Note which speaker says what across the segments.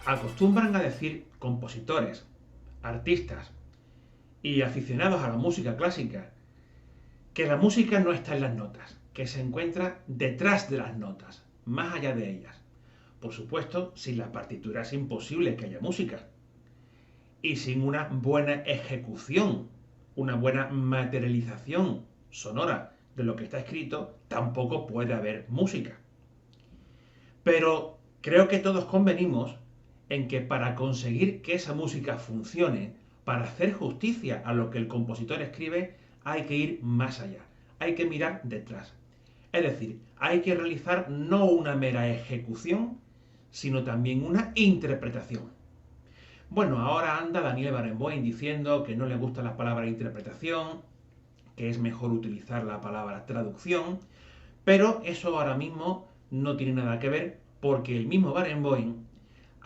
Speaker 1: Acostumbran a decir compositores, artistas y aficionados a la música clásica que la música no está en las notas, que se encuentra detrás de las notas, más allá de ellas. Por supuesto, sin la partitura es imposible que haya música. Y sin una buena ejecución, una buena materialización sonora de lo que está escrito, tampoco puede haber música. Pero creo que todos convenimos en que para conseguir que esa música funcione, para hacer justicia a lo que el compositor escribe, hay que ir más allá, hay que mirar detrás. Es decir, hay que realizar no una mera ejecución, sino también una interpretación. Bueno, ahora anda Daniel Barenboim diciendo que no le gusta la palabra interpretación, que es mejor utilizar la palabra traducción, pero eso ahora mismo no tiene nada que ver porque el mismo Barenboim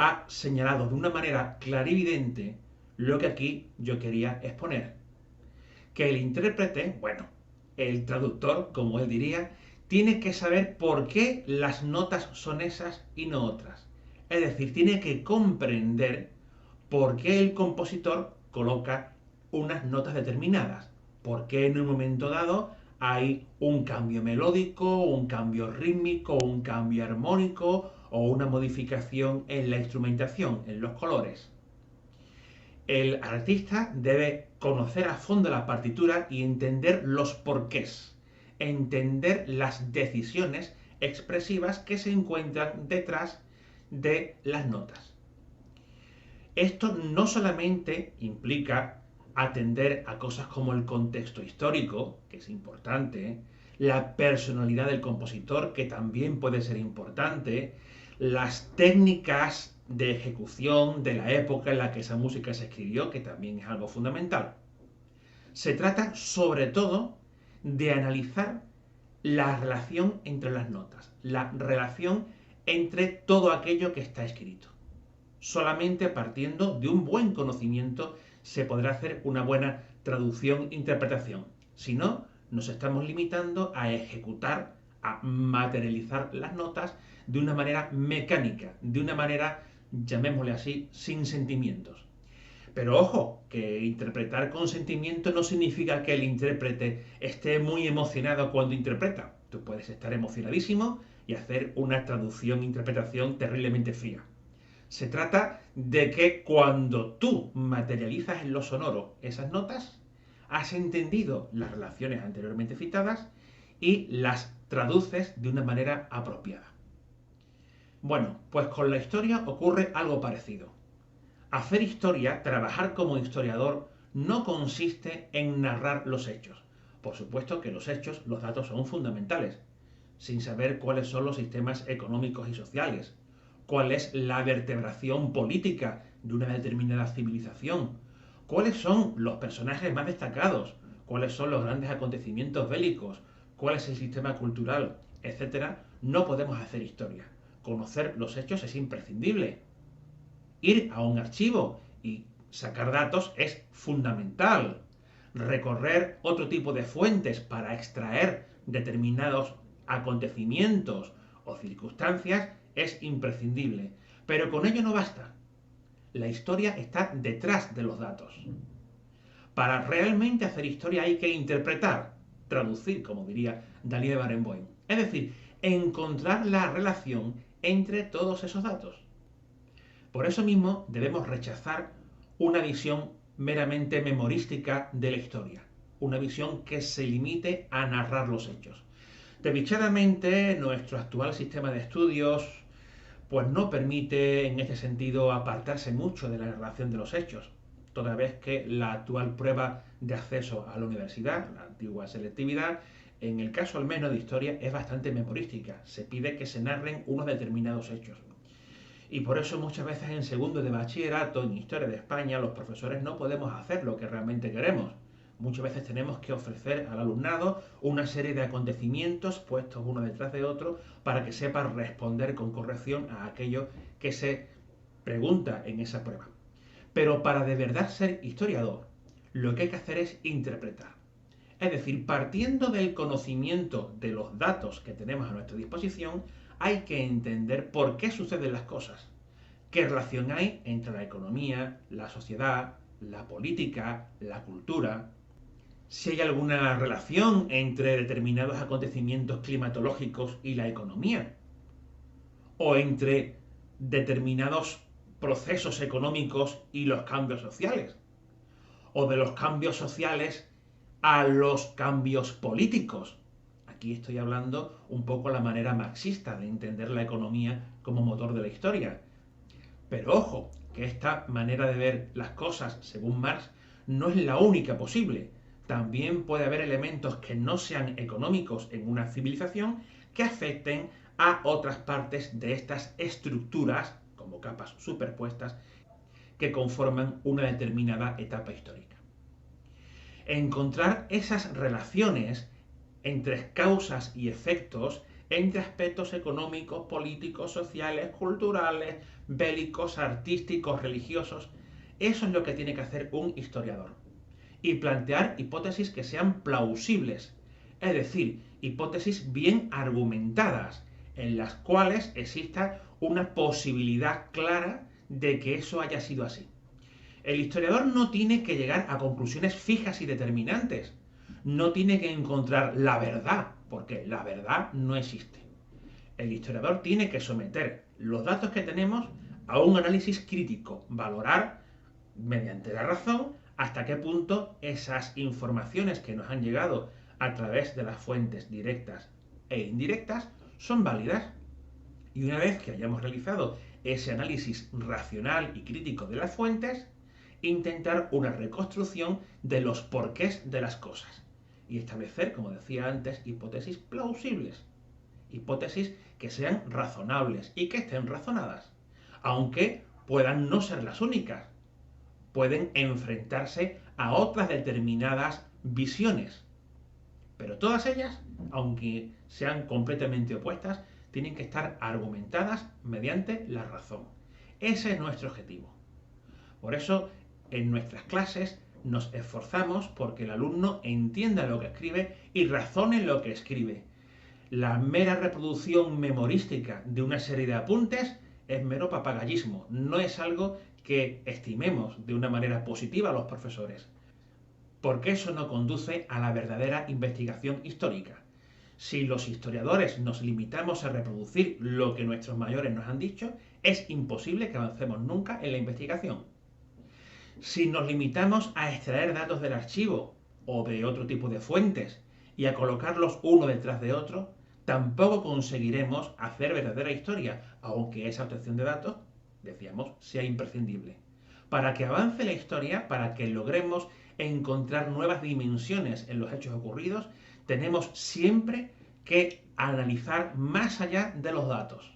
Speaker 1: ha señalado de una manera clarividente lo que aquí yo quería exponer. Que el intérprete, bueno, el traductor, como él diría, tiene que saber por qué las notas son esas y no otras. Es decir, tiene que comprender por qué el compositor coloca unas notas determinadas. Por qué en un momento dado hay un cambio melódico, un cambio rítmico, un cambio armónico o una modificación en la instrumentación, en los colores. El artista debe conocer a fondo la partitura y entender los porqués, entender las decisiones expresivas que se encuentran detrás de las notas. Esto no solamente implica atender a cosas como el contexto histórico, que es importante, la personalidad del compositor, que también puede ser importante, las técnicas de ejecución de la época en la que esa música se escribió, que también es algo fundamental. Se trata sobre todo de analizar la relación entre las notas, la relación entre todo aquello que está escrito. Solamente partiendo de un buen conocimiento se podrá hacer una buena traducción-interpretación. Si no, nos estamos limitando a ejecutar, a materializar las notas de una manera mecánica, de una manera, llamémosle así, sin sentimientos. Pero ojo, que interpretar con sentimiento no significa que el intérprete esté muy emocionado cuando interpreta. Tú puedes estar emocionadísimo y hacer una traducción-interpretación terriblemente fría. Se trata de que cuando tú materializas en lo sonoro esas notas, has entendido las relaciones anteriormente citadas y las traduces de una manera apropiada. Bueno, pues con la historia ocurre algo parecido. Hacer historia, trabajar como historiador, no consiste en narrar los hechos. Por supuesto que los hechos, los datos son fundamentales, sin saber cuáles son los sistemas económicos y sociales, cuál es la vertebración política de una determinada civilización, cuáles son los personajes más destacados, cuáles son los grandes acontecimientos bélicos, cuál es el sistema cultural, etcétera, no podemos hacer historia. Conocer los hechos es imprescindible. Ir a un archivo y sacar datos es fundamental. Recorrer otro tipo de fuentes para extraer determinados acontecimientos o circunstancias es imprescindible. Pero con ello no basta. La historia está detrás de los datos. Para realmente hacer historia hay que interpretar, traducir, como diría Daniel Barenboim. Es decir, encontrar la relación entre todos esos datos. Por eso mismo debemos rechazar una visión meramente memorística de la historia, una visión que se limite a narrar los hechos. Desdichadamente, nuestro actual sistema de estudios pues no permite en este sentido apartarse mucho de la narración de los hechos, toda vez que la actual prueba de acceso a la universidad, la antigua selectividad, en el caso al menos de historia, es bastante memorística. Se pide que se narren unos determinados hechos. Y por eso muchas veces en segundo de bachillerato, en Historia de España, los profesores no podemos hacer lo que realmente queremos. Muchas veces tenemos que ofrecer al alumnado una serie de acontecimientos puestos uno detrás de otro para que sepa responder con corrección a aquello que se pregunta en esa prueba. Pero para de verdad ser historiador, lo que hay que hacer es interpretar. Es decir, partiendo del conocimiento de los datos que tenemos a nuestra disposición, hay que entender por qué suceden las cosas, qué relación hay entre la economía, la sociedad, la política, la cultura, si hay alguna relación entre determinados acontecimientos climatológicos y la economía, o entre determinados procesos económicos y los cambios sociales, o de los cambios sociales a los cambios políticos. Aquí estoy hablando un poco la manera marxista de entender la economía como motor de la historia. Pero ojo, que esta manera de ver las cosas, según Marx, no es la única posible. También puede haber elementos que no sean económicos en una civilización que afecten a otras partes de estas estructuras, como capas superpuestas, que conforman una determinada etapa histórica. Encontrar esas relaciones entre causas y efectos, entre aspectos económicos, políticos, sociales, culturales, bélicos, artísticos, religiosos, eso es lo que tiene que hacer un historiador. Y plantear hipótesis que sean plausibles, es decir, hipótesis bien argumentadas, en las cuales exista una posibilidad clara de que eso haya sido así. El historiador no tiene que llegar a conclusiones fijas y determinantes, no tiene que encontrar la verdad, porque la verdad no existe. El historiador tiene que someter los datos que tenemos a un análisis crítico, valorar mediante la razón hasta qué punto esas informaciones que nos han llegado a través de las fuentes directas e indirectas son válidas. Y una vez que hayamos realizado ese análisis racional y crítico de las fuentes, intentar una reconstrucción de los porqués de las cosas y establecer, como decía antes, hipótesis plausibles, hipótesis que sean razonables y que estén razonadas, aunque puedan no ser las únicas, pueden enfrentarse a otras determinadas visiones, pero todas ellas, aunque sean completamente opuestas, tienen que estar argumentadas mediante la razón. Ese es nuestro objetivo. Por eso, en nuestras clases nos esforzamos porque el alumno entienda lo que escribe y razone lo que escribe. La mera reproducción memorística de una serie de apuntes es mero papagallismo, no es algo que estimemos de una manera positiva a los profesores, porque eso no conduce a la verdadera investigación histórica. Si los historiadores nos limitamos a reproducir lo que nuestros mayores nos han dicho, es imposible que avancemos nunca en la investigación. Si nos limitamos a extraer datos del archivo o de otro tipo de fuentes y a colocarlos uno detrás de otro, tampoco conseguiremos hacer verdadera historia, aunque esa obtención de datos, decíamos, sea imprescindible. Para que avance la historia, para que logremos encontrar nuevas dimensiones en los hechos ocurridos, tenemos siempre que analizar más allá de los datos.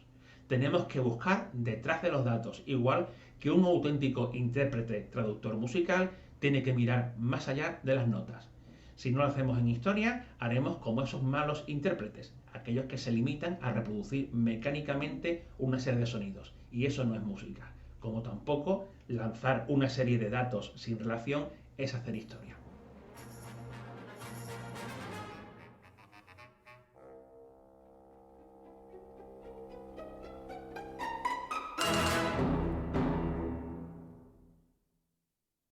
Speaker 1: Tenemos que buscar detrás de los datos, igual que un auténtico intérprete traductor musical tiene que mirar más allá de las notas. Si no lo hacemos en historia, haremos como esos malos intérpretes, aquellos que se limitan a reproducir mecánicamente una serie de sonidos. Y eso no es música. Como tampoco lanzar una serie de datos sin relación es hacer historia.